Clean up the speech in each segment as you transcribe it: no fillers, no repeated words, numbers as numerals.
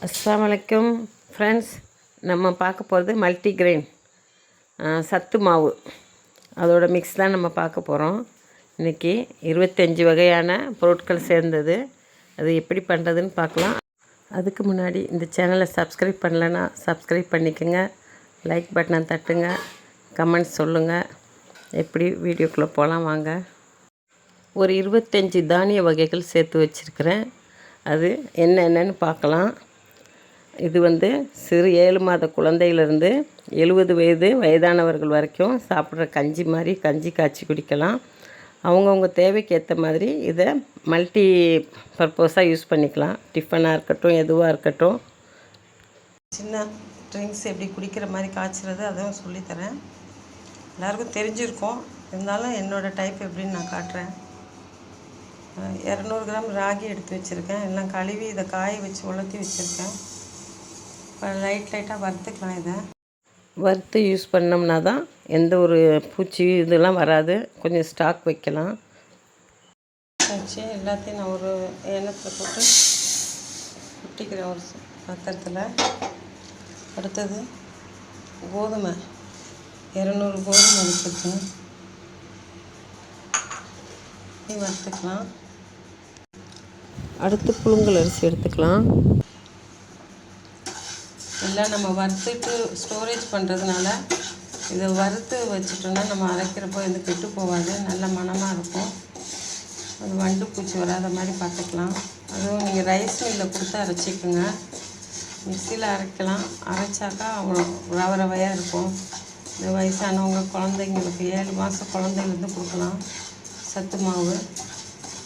அஸ்ஸலாமு அலைக்கும் ஃப்ரெண்ட்ஸ். நம்ம பார்க்க போகிறது மல்டிகிரெயின் சத்து மாவு. அதோட மிக்ஸ் தான் நம்ம பார்க்க போகிறோம். இன்றைக்கி 25 வகையான பொருட்கள் சேர்ந்தது. அது எப்படி பண்ணுறதுன்னு பார்க்கலாம். அதுக்கு முன்னாடி இந்த சேனலை சப்ஸ்கிரைப் பண்ணலைன்னா சப்ஸ்கிரைப் பண்ணிக்கோங்க. லைக் பட்டனை தட்டுங்க, கமெண்ட்ஸ் சொல்லுங்கள். எப்படி வீடியோக்குள்ளே போகலாம் வாங்க. ஒரு 25 தானிய வகைகள் சேர்த்து வச்சுருக்கிறேன். அது என்னென்னு பார்க்கலாம். இது சிறு 7 மாத குழந்தையிலேருந்து 70 வயது வயதானவர்கள் வரைக்கும் சாப்பிட்ற கஞ்சி மாதிரி கஞ்சி காய்ச்சி குடிக்கலாம். அவங்கவுங்க தேவைக்கு ஏற்ற மாதிரி இதை மல்டி பர்பஸாக யூஸ் பண்ணிக்கலாம். டிஃபனாக இருக்கட்டும், எதுவாக இருக்கட்டும். சின்ன ட்ரிங்க்ஸ் எப்படி குடிக்கிற மாதிரி காய்ச்சிறது அதுவும் சொல்லித்தரேன். எல்லாருக்கும் தெரிஞ்சிருக்கும், இருந்தாலும் என்னோடய டைப் எப்படின்னு நான் காட்டுறேன். 200 கிராம் ராகி எடுத்து வச்சுருக்கேன். எல்லாம் கழுவி இதை காய வச்சு உலர்த்தி வச்சுருக்கேன். இப்போ லைட்டாக வறுத்துக்கலாம். இதை வறுத்து யூஸ் பண்ணோம்னா தான் எந்த ஒரு பூச்சி இதெல்லாம் வராது. கொஞ்சம் ஸ்டாக் வைக்கலாம். வச்சு எல்லாத்தையும் நான் ஒரு எண்ணத்தில் போட்டு குட்டிக்கிறேன் ஒரு பாத்திரத்தில். அடுத்தது கோதுமை 200 கோதுமை எடுத்துருக்கேன். வறுத்துக்கலாம். அடுத்து புழுங்கல் அரிசி எடுத்துக்கலாம். எல்லாம் நம்ம வறுத்துட்டு ஸ்டோரேஜ் பண்ணுறதுனால இதை வறுத்து வச்சுட்டோன்னா நம்ம அரைக்கிறப்போ எது கெட்டு போகாது, நல்ல மணமாக இருக்கும். அது வண்டு பூச்சி வராத மாதிரி பார்த்துக்கலாம். அதுவும் நீங்கள் ரைஸ் மில்லில் கொடுத்து அரைச்சிக்கோங்க. மிக்சியில் அரைக்கலாம். அரைச்சாக்கா அவ்வளோ ரவையாக இருக்கும். இந்த வயசானவங்க குழந்தைங்களுக்கு 7 மாத குழந்தைங்களுக்கு கொடுக்கலாம் சத்து மாவு.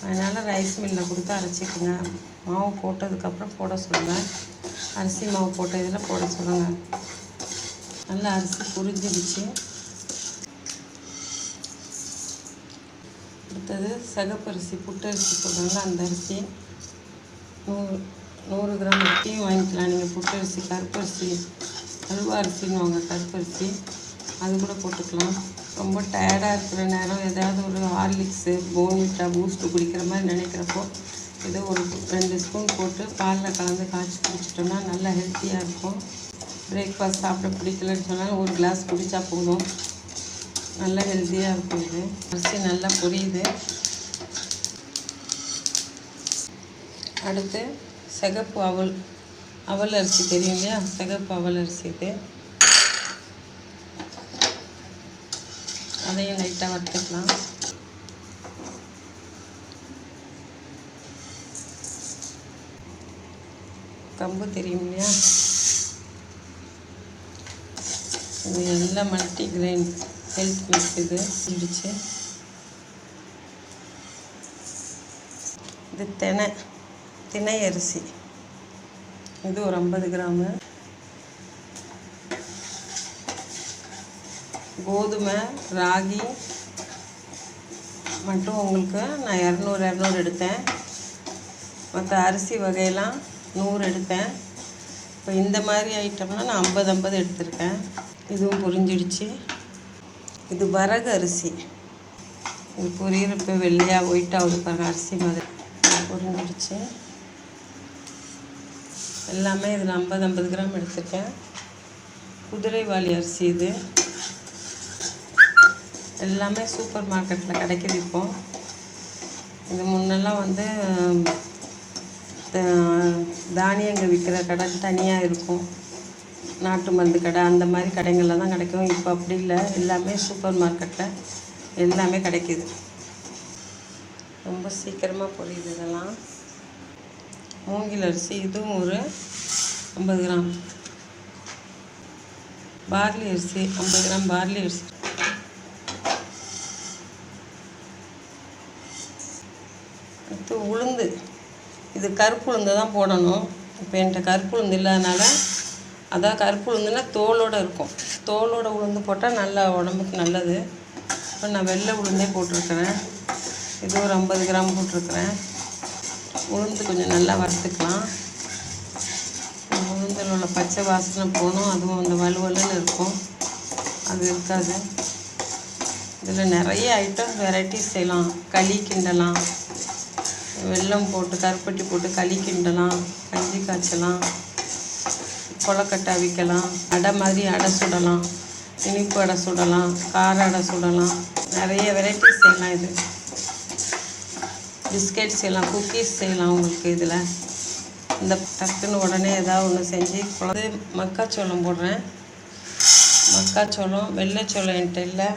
அதனால் ரைஸ் மில்லில் கொடுத்து அரைச்சிக்கோங்க. மாவு போட்டதுக்கப்புறம் போட சொல்லுங்கள். அரிசி மாவு போட்ட இதில் போட சொல்லுங்கள். நல்லா அரிசி புரிஞ்சிடுச்சு. அடுத்தது சிகப்பரிசி, புட்டரிசி சொல்கிறாங்களா அந்த அரிசி 100 கிராம் அரிசியும் வாங்கிக்கலாம். நீங்கள் புட்டரிசி, கருப்பரிசி, அல்வா அரிசின்னு வாங்க கருப்பரிசி, அது கூட போட்டுக்கலாம். ரொம்ப டயர்டாக இருக்கிற நேரம் ஏதாவது ஒரு ஹார்லிக்ஸு, போன்விட்டா, பூஸ்ட்டு குடிக்கிற மாதிரி நினைக்கிறப்போ இதை ஒரு 2 ஸ்பூன் போட்டு பாலில் கலந்து காய்ச்சி குடிச்சிட்டோம்னா நல்லா ஹெல்த்தியாக இருக்கும். பிரேக்ஃபாஸ்ட் சாப்பிட பிடிக்கலன்னு சொன்னால் ஒரு கிளாஸ் குடித்தா போதும். நல்லா ஹெல்த்தியாக இருக்கும். இது அரிசி நல்லா புரியுது. அடுத்து சிகப்பு அவல் அரிசி தெரியும் இல்லையா, சிகப்பு அவல் அரிசி இது. அதையும் லைட்டாக வறுத்துக்கலாம். கம்பு தெரியும் இல்லையா, இது எல்லாம் மல்டிகிரெயின் ஹெல்த் மிக்ஸ். இது இருந்துச்சு. இது திணை அரிசி, இது ஒரு 50 கிராமு. கோதுமை, ராகி மட்டும் உங்களுக்கு நான் 200 எடுத்தேன். மற்ற அரிசி வகையெல்லாம் 100 எடுத்தேன். இப்போ இந்த மாதிரி ஐட்டம்னா நான் 50 எடுத்திருக்கேன். இதுவும் புரிஞ்சிடுச்சு. இது வரகு அரிசி. இது புரியிறப்ப வெள்ளையாக ஒயிட்டாகுது பாருங்கள், அரிசி மாதிரி புரிஞ்சிடுச்சு. எல்லாமே இதில் 50 கிராம் எடுத்திருக்கேன். குதிரைவாலி அரிசி இது எல்லாமே சூப்பர் மார்க்கெட்டில் கிடைக்கிது இப்போ. இது முன்னெல்லாம் தானியங்கள் விற்கிற கடை தனியாக இருக்கும், நாட்டு மருந்து கடை அந்த மாதிரி கடைகளில் தான் கிடைக்கும். இப்போ அப்படி இல்லை, எல்லாமே சூப்பர் மார்க்கெட்டில் எல்லாமே கிடைக்கிது. ரொம்ப சீக்கிரமாக புரியுது. இதெல்லாம் மூங்கில் அரிசி, இதுவும் ஒரு 50 கிராம். பார்லி அரிசி 50 கிராம். பார்லி அரிசி. அடுத்து உளுந்து, இது கருப்பு உளுந்து தான் போடணும். இப்போ என்கிட்ட கருப்பு உளுந்து இல்லாதனால, அதான் கருப்பு உளுந்துன்னா தோலோடு இருக்கும், தோலோட உளுந்து போட்டால் நல்லா உடம்புக்கு நல்லது. இப்போ நான் வெள்ளை உளுந்தே போட்டிருக்கிறேன். இது ஒரு 50 கிராம் போட்டிருக்கிறேன். உளுந்து கொஞ்சம் நல்லா வறுத்துக்கலாம். உளுந்தில் உள்ள பச்சை வாசனை போகணும். அதுவும் அந்த வலுவலுன்னு இருக்கும், அது இருக்காது. இதில் நிறைய ஐட்டம் வெரைட்டிஸ் செய்யலாம். களி கிண்டலாம், வெல்லம் போட்டு கருப்பட்டி போட்டு களி கிண்டலாம், கஞ்சி காய்ச்சலாம். கொழுக்கட்டை அவிக்கலாம், அடை மாதிரி அடை சுடலாம், இனிப்பு அடை சுடலாம், கார அடை சுடலாம், நிறைய வெரைட்டிஸ் செய்யலாம். இது பிஸ்கெட் செய்யலாம், குக்கீஸ் செய்யலாம். உங்களுக்கு இதில் இந்த டக்குன்னு உடனே ஏதாவது ஒன்று செஞ்சு மக்காச்சோளம் போடுறேன். மக்காச்சோளம், வெள்ளைச்சோளம் என்கிட்ட இல்லை,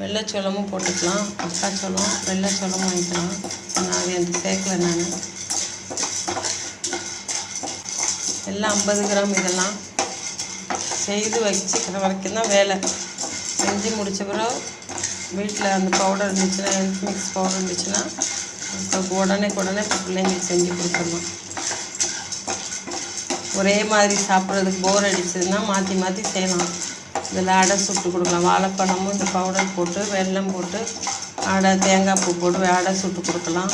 வெள்ளைச்சோளமும் போட்டுக்கலாம். மக்காச்சோளம், வெள்ளைச்சோளமும் வாங்கிக்கலாம். நான் அது எனக்கு சேர்க்கலை. நான் எல்லாம் 50 கிராம். இதெல்லாம் செய்து வச்சுக்கிற வரைக்கும் தான் வேலை. செஞ்சு முடித்த பிறகு வீட்டில் அந்த பவுடர் இருந்துச்சுன்னா, ஹெல்த் மிக்ஸ் பவுடர் இருந்துச்சுன்னா உடனே பிள்ளைங்களுக்கு செஞ்சு கொடுத்துடலாம். ஒரே மாதிரி சாப்பிட்றதுக்கு போர் அடிச்சதுன்னா மாற்றி செய்யலாம். இதில் அடை சுட்டு கொடுக்கலாம். வாழைப்பழமும் இந்த பவுடர் போட்டு வெல்லம் போட்டு அடை, தேங்காய் பூ போட்டு அடை சுட்டு கொடுக்கலாம்.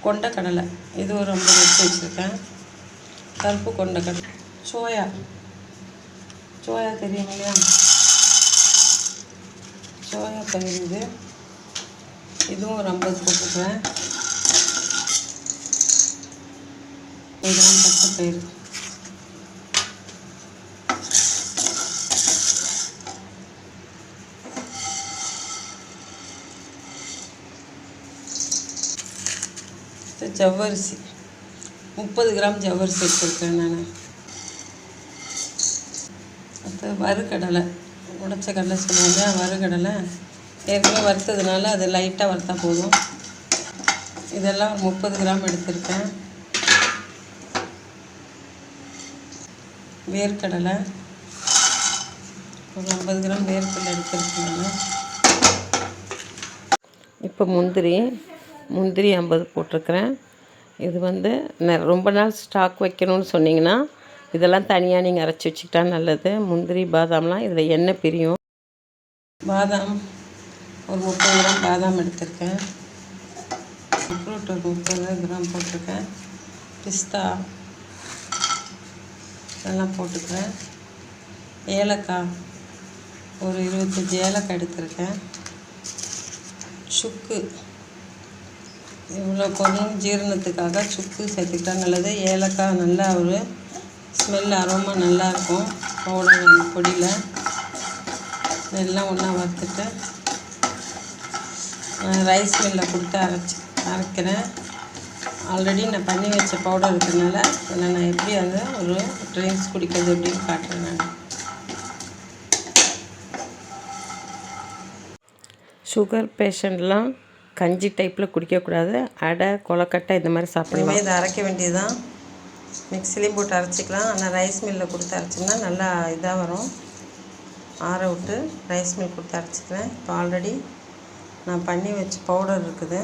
கொண்டக்கடலை இது ஒரு 50 எடுத்து வச்சுருக்கேன். கருப்பு கொண்டக்கடலை, சோயா தெரியும் இல்லையா, சோயா பயிர் இதுவும் ஒரு 50 போட்டுக்கிறேன். இதெல்லாம் பச்சை பயிர். ஜவ்வரிசி 30 கிராம் ஜவ்வரிசி எடுத்துருக்கேன் நான். அடுத்து வறுக்கடலை, உடைச்ச கடலை சொல்லுவாங்க, வறுக்கடலை ஏற்கனவே வறுத்ததுனால அது லைட்டாக வறுத்தா போதும். இதெல்லாம் ஒரு 30 கிராம் எடுத்திருக்கேன். வேர்க்கடலை ஒரு 50 கிராம் வேர்க்கடலை எடுத்திருக்கேன் நான். இப்போ முந்திரி 50 போட்டிருக்கிறேன். இது ரொம்ப நாள் ஸ்டாக் வைக்கணும்னு சொன்னிங்கன்னா இதெல்லாம் தனியாக நீங்கள் அரைச்சி வச்சுக்கிட்டா நல்லது. முந்திரி, பாதாம்லாம் இதில் எண்ணெய் பிரியும். பாதாம் ஒரு 30 கிராம் பாதாம் எடுத்திருக்கேன். ஃப்ரூட் ஒரு 30 கிராம் போட்டிருக்கேன். பிஸ்தா இதெல்லாம் போட்டுக்கிறேன். ஏலக்காய் ஒரு 25 ஏலக்காய் எடுத்திருக்கேன். சுக்கு இவ்வளோ பொருளும் ஜீரணத்துக்காக சுக்கு சேர்த்துக்கிட்டா நல்லது. ஏலக்காய் நல்லா ஒரு ஸ்மெல், அரோமா நல்லாயிருக்கும். பவுடர் பொடியில் இதெல்லாம் ஒன்றா வறுத்துட்டு ரைஸ் மில்லில் கொடுத்து அரைக்கிறேன். ஆல்ரெடி நான் பண்ணி வச்ச பவுடர் இருக்கிறதுனால அதில் நான் எப்படி அதை ஒரு ட்ரிங்க்ஸ் குடிக்கிறது எப்படின்னு காட்டுறேன் நான். சுகர் பேஷண்ட்லாம் கஞ்சி டைப்பில் குடிக்கக்கூடாது. அடை, கொழுக்கட்டை இந்த மாதிரி சாப்பிடுவோம். இதை அரைக்க வேண்டியதுதான். மிக்சிலையும் போட்டு அரைச்சிக்கலாம். ஆனால் ரைஸ் மில்லில் கொடுத்து அரைச்சிங்கன்னா நல்லா இதாக வரும். ஆற விட்டு ரைஸ் மில் கொடுத்து அரைச்சிக்கிறேன். இப்போ ஆல்ரெடி நான் பண்ணி வச்ச பவுடர் இருக்குது.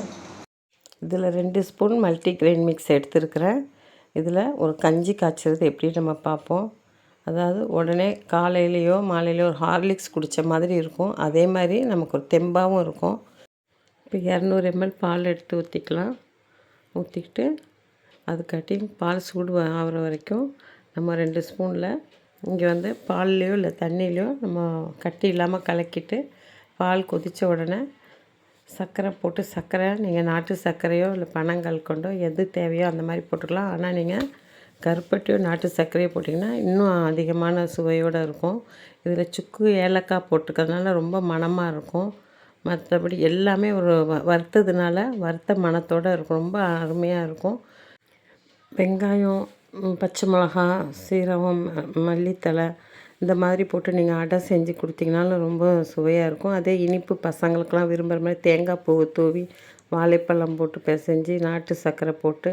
இதில் 2 ஸ்பூன் மல்டிக்ரெயின் மிக்ஸ் எடுத்துருக்கிறேன். இதில் ஒரு கஞ்சி காய்ச்சறது எப்படி நம்ம பார்ப்போம். அதாவது உடனே காலையிலையோ மாலையிலையோ ஒரு ஹார்லிக்ஸ் குடித்த மாதிரி இருக்கும். அதே மாதிரி நமக்கு ஒரு தெம்பாகவும் இருக்கும். இப்போ 200 ml பால் எடுத்து ஊற்றிக்கலாம். ஊற்றிக்கிட்டு அதுக்காட்டி பால் சூடு ஆகிற வரைக்கும் நம்ம 2 ஸ்பூனில் இங்கே பால்லையோ இல்லை தண்ணியிலையோ நம்ம கட்டி இல்லாமல் கலக்கிட்டு பால் கொதித்த உடனே சர்க்கரை போட்டு, சர்க்கரை நீங்கள் நாட்டு சர்க்கரையோ இல்லை பனங்கல்கண்டோ எது தேவையோ அந்த மாதிரி போட்டுக்கலாம். ஆனால் நீங்கள் கருப்பட்டியோ நாட்டு சர்க்கரையோ போட்டிங்கன்னா இன்னும் அதிகமான சுவையோடு இருக்கும். இதில் சுக்கு, ஏலக்காய் போட்டுக்கிறதுனால ரொம்ப மணமாக இருக்கும். மற்றபடி எல்லாமே ஒரு வறுத்ததுனால வறுத்த மணத்தோடு இருக்கும். ரொம்ப அருமையாக இருக்கும். வெங்காயம், பச்சை மிளகா, சீரகம், மல்லித்தழை இந்த மாதிரி போட்டு நீங்கள் அடை செஞ்சு கொடுத்தீங்கனாலும் ரொம்ப சுவையாக இருக்கும். அதே இனிப்பு பசங்களுக்கெலாம் விரும்புகிற மாதிரி தேங்காய் பூவை தூவி வாழைப்பழம் போட்டு பிசைஞ்சு நாட்டு சர்க்கரை போட்டு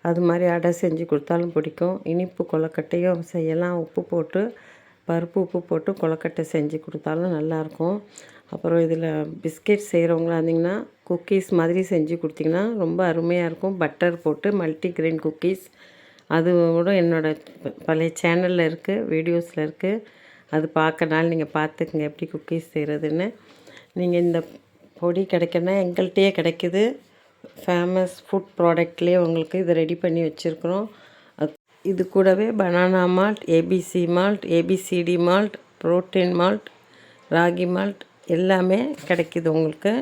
அது மாதிரி அடை செஞ்சு கொடுத்தாலும் பிடிக்கும். இனிப்பு கொழுக்கட்டையும் செய்யலாம். பருப்பு உப்பு போட்டு கொழுக்கட்டை செஞ்சு கொடுத்தாலும் நல்லாயிருக்கும். அப்புறம் இதில் பிஸ்கெட் செய்கிறவங்களா இருந்திங்கன்னா குக்கீஸ் மாதிரி செஞ்சு கொடுத்திங்கன்னா ரொம்ப அருமையாக இருக்கும். பட்டர் போட்டு மல்டிக்ரெயின் குக்கீஸ் அது கூட என்னோடய பழைய சேனலில் இருக்குது, வீடியோஸில் இருக்குது. அது பார்க்கனாலும் நீங்கள் பார்த்துக்குங்க எப்படி குக்கீஸ் செய்கிறதுன்னு. நீங்கள் இந்த பொடி கிடைக்கணுன்னா எங்கள்கிட்டயே கிடைக்கிது. ஃபேமஸ் ஃபுட் ப்ராடக்ட்லேயே உங்களுக்கு இதை ரெடி பண்ணி வச்சுருக்குறோம். இது கூடவே banana malt, ABC malt, ABCD malt, protein malt, ragi malt எல்லாமே கிடைக்கிது உங்களுக்கு.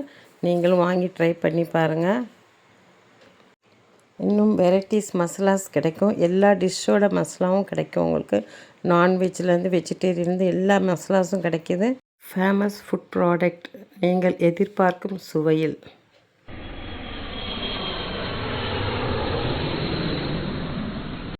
நீங்களும் வாங்கி ட்ரை பண்ணி பாருங்கள். இன்னும் வெரைட்டிஸ் மசாலாஸ் கிடைக்கும். எல்லா டிஷ்ஷோட மசாலாவும் கிடைக்கும் உங்களுக்கு. நான்வெஜ்லேருந்து வெஜிடேரியன்லேருந்து எல்லா மசாலாஸும் கிடைக்கிது. ஃபேமஸ் ஃபுட் ப்ராடக்ட், நீங்கள் எதிர்பார்க்கும் சுவையில்.